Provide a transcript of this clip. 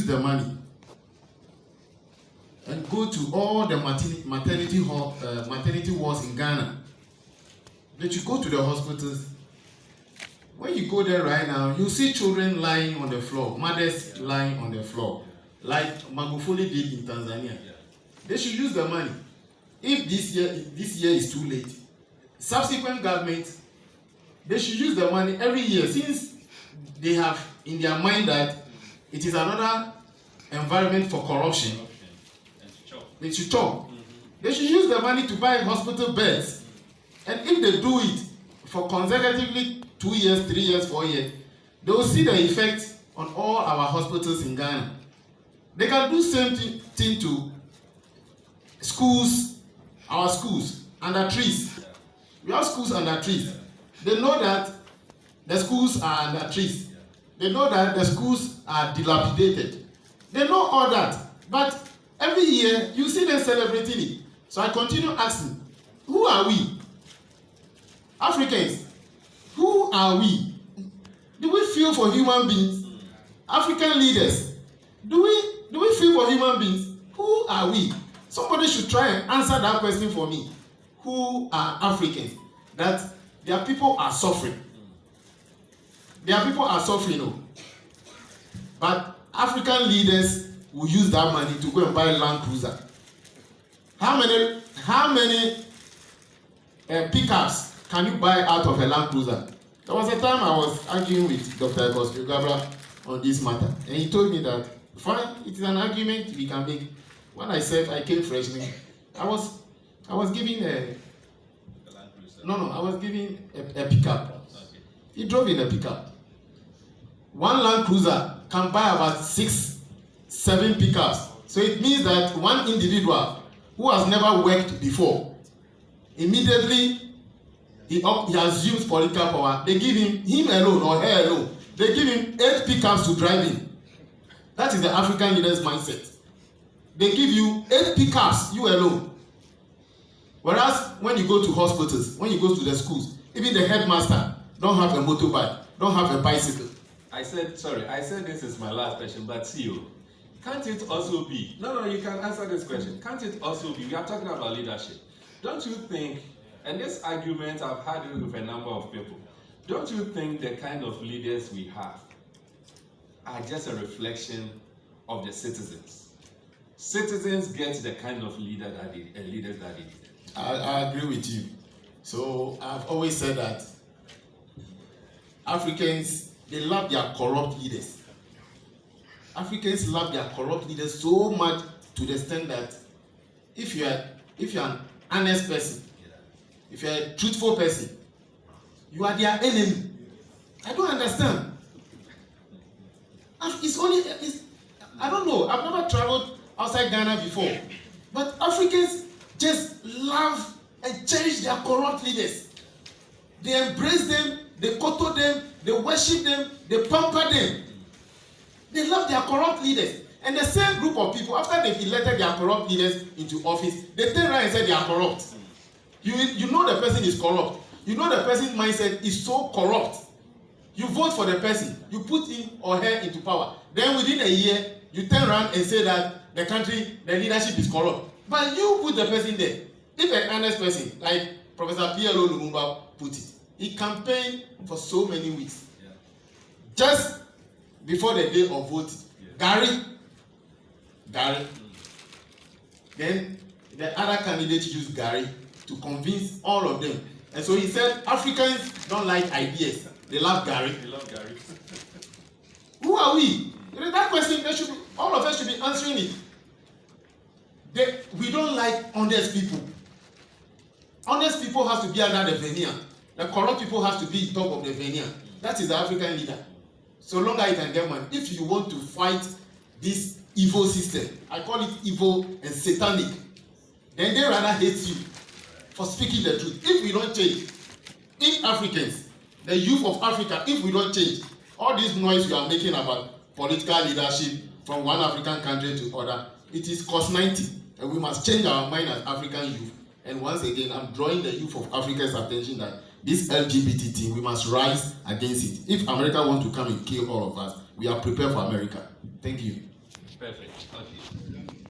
the money and go to all the maternity wards in Ghana. They should go to the hospitals. When you go there right now, you see children lying on the floor, mothers lying on the floor, like Magufuli did in Tanzania. They should use the money. If this year is too late, subsequent governments, they should use the money every year, since they have in their mind that it is another environment for corruption. They should chop. They should use the money to buy hospital beds. And if they do it for consecutively 2 years, 3 years, 4 years, they will see the effect on all our hospitals in Ghana. They can do same thing to schools, our schools, under trees. We have schools under trees. They know that the schools are under trees. They know that the schools are dilapidated. They know all that. But every year, you see them celebrating it. So I continue asking, who are we? Africans, who are we? Do we feel for human beings? African leaders, do we feel for human beings? Who are we? Somebody should try and answer that question for me. Who are Africans? That their people are suffering. Their people are suffering, no. But African leaders will use that money to go and buy Land Cruiser. How many pickups can you buy out of a Land Cruiser? There was a time I was arguing with Dr. Augustine Gabra on this matter, and he told me that fine, it is an argument we can make. When I said I came freshly, I was giving a I was giving a pickup. Okay. He drove in a pickup. One Land Cruiser can buy about 6-7 pickups. So it means that one individual who has never worked before, immediately he assumes political power. They give him alone or her alone, they give him 8 pickups to drive in. That is the African leaders' mindset. They give you 8 pickups, you alone. Whereas when you go to hospitals, when you go to the schools, even the headmaster don't have a motorbike, don't have a bicycle. I said this is my last question, but see you. Can't it also be? No, you can answer this question. Can't it also be? We are talking about leadership. Don't you think, and this argument I've had it with a number of people, don't you think the kind of leaders we have are just a reflection of the citizens? Citizens get the kind of leaders that they need. I agree with you. So I've always said that Africans, they love their corrupt leaders. Africans love their corrupt leaders so much to the extent that if you're an honest person, if you're a truthful person, you are their enemy. I don't understand. I don't know. I've never traveled outside Ghana before, but Africans just love and cherish their corrupt leaders. They embrace them, they kowtow them, they worship them, they pamper them. They love their corrupt leaders. And the same group of people, after they've elected their corrupt leaders into office, they turn around and say they are corrupt. You know the person is corrupt. You know the person's mindset is so corrupt. You vote for the person, you put him or her into power. Then within a year, you turn around and say that the country, the leadership is corrupt. But you put the person there. If an honest person, like Professor P.L.O. Lumumba put it, he campaigned for so many weeks. Yeah. Just before the day of voting, yeah. Gary. Then the other candidate used Gary to convince all of them. And so he said, Africans don't like ideas. They love Gary. Who are we? That question, all of us should be answering it. We don't like honest people. Honest people have to be under the veneer. The corrupt people have to be top of the veneer. That is the African leader. So long as you can get money. If you want to fight this evil system, I call it evil and satanic, then they rather hate you for speaking the truth. If we don't change, if Africans, the youth of Africa, if we don't change, all this noise we are making about political leadership from one African country to other, it is cost 90, and we must change our mind as African youth. And once again, I'm drawing the youth of Africa's attention that this LGBT thing, we must rise against it. If America wants to come and kill all of us, we are prepared for America. Thank you. Perfect. Okay.